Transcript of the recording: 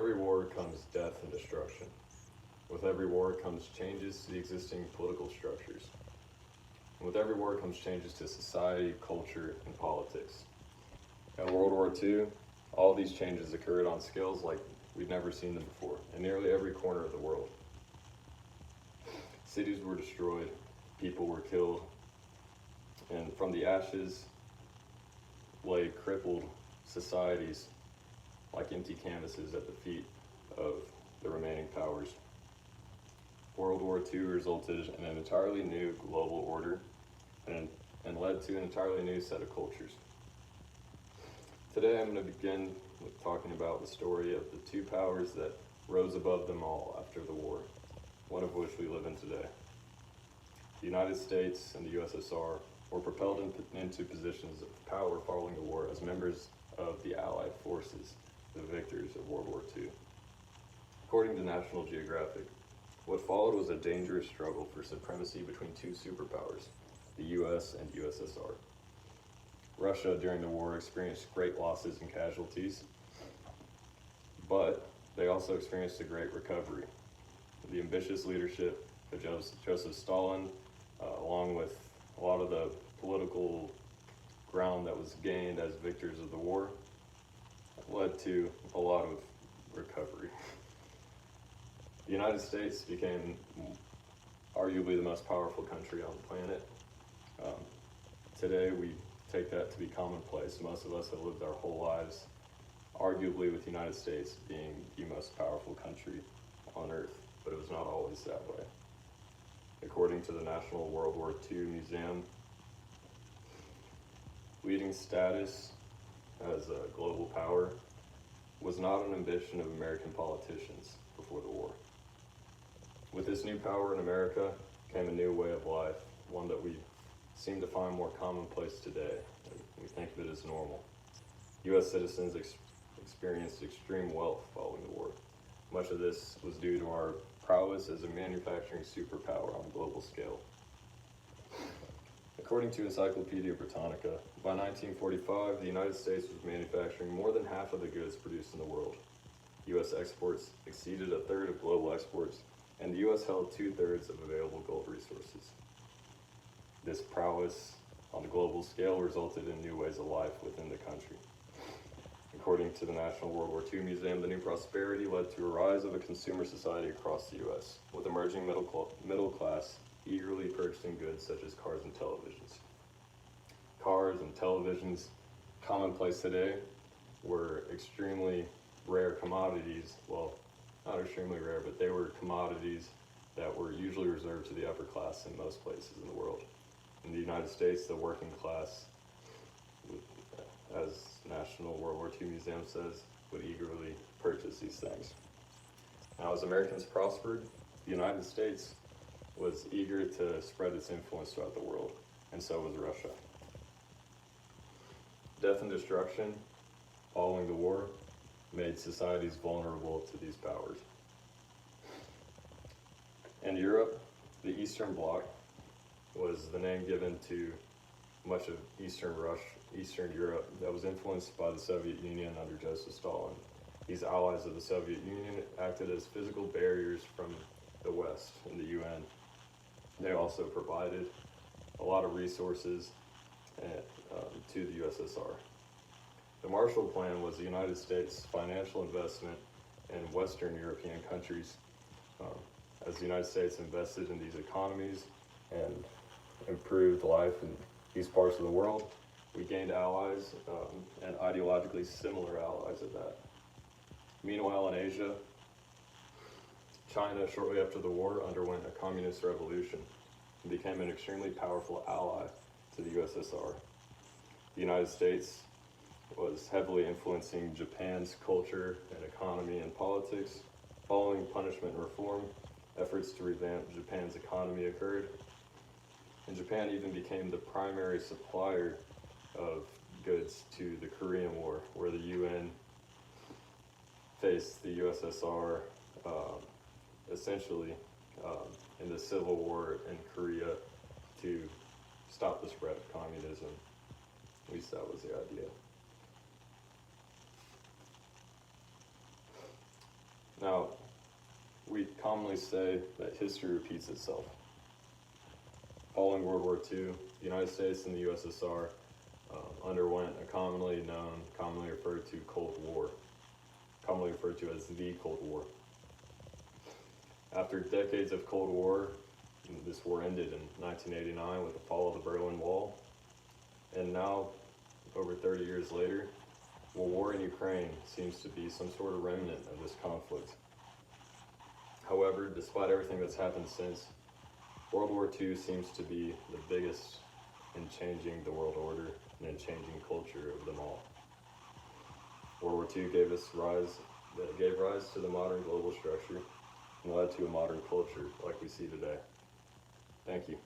every war comes death and destruction. With every war comes changes to the existing political structures. And with every war comes changes to society, culture, and politics. In World War II, all these changes occurred on scales like we'd never seen them before, in nearly every corner of the world. Cities were destroyed, people were killed, and from the ashes lay crippled societies like empty canvases at the feet of the remaining powers. World War II resulted in an entirely new global order and led to an entirely new set of cultures. Today I'm going to begin with talking about the story of the two powers that rose above them all after the war, one of which we live in today. The United States and the USSR were propelled into positions of power following the war as members of the Allied forces, the victors of World War II. According to National Geographic, what followed was a dangerous struggle for supremacy between two superpowers, the US and USSR. Russia during the war experienced great losses and casualties, but they also experienced a great recovery. The ambitious leadership of Joseph Stalin, along with a lot of the political ground that was gained as victors of the war, led to a lot of recovery. The United States became arguably the most powerful country on the planet. Today we take that to be commonplace. Most of us have lived our whole lives arguably with the United States being the most powerful country on earth, but it was not always that way. According to the National World War II Museum, leading status as a global power was not an ambition of American politicians before the war. With this new power in America came a new way of life, one that we seem to find more commonplace today. We think of it as normal. U.S. citizens experienced extreme wealth following the war. Much of this was due to our prowess as a manufacturing superpower on a global scale. According to Encyclopedia Britannica, by 1945, the United States was manufacturing more than half of the goods produced in the world. U.S. exports exceeded a third of global exports, and the U.S. held 2/3 of available gold resources. This prowess on the global scale resulted in new ways of life within the country. According to the National World War II Museum, the new prosperity led to a rise of a consumer society across the U.S., with emerging middle class eagerly purchasing goods such as cars and televisions. Cars and televisions, commonplace today, were extremely rare commodities. Well, not extremely rare, but they were commodities that were usually reserved to the upper class in most places in the world. In the United States, the working class, as National World War II Museum says, would eagerly purchase these things. Now, as Americans prospered, the United States was eager to spread its influence throughout the world, and so was Russia. Death and destruction following the war made societies vulnerable to these powers. In Europe, the Eastern Bloc was the name given to much of Eastern Europe that was influenced by the Soviet Union under Joseph Stalin. These allies of the Soviet Union acted as physical barriers from the West and the UN. They also provided a lot of resources to the USSR. The Marshall Plan was the United States' financial investment in Western European countries. As the United States invested in these economies and improved life in these parts of the world, we gained allies and ideologically similar allies at that. Meanwhile, in Asia, China, shortly after the war, underwent a communist revolution and became an extremely powerful ally to the USSR. The United States was heavily influencing Japan's culture and economy and politics. Following punishment and reform, efforts to revamp Japan's economy occurred, and Japan even became the primary supplier of goods to the Korean War, where the UN faced the USSR essentially in the civil war in Korea to stop the spread of communism. At least that was the idea. Now, we commonly say that history repeats itself. Following World War II, the United States and the USSR underwent a commonly referred to Cold War, commonly referred to as the Cold War. After decades of Cold War, this war ended in 1989 with the fall of the Berlin Wall, and now, over 30 years later, the war in Ukraine seems to be some sort of remnant of this conflict. However, despite everything that's happened since, World War II seems to be the biggest in changing the world order and in changing culture of them all. World War II gave rise to the modern global structure and led to a modern culture like we see today. Thank you.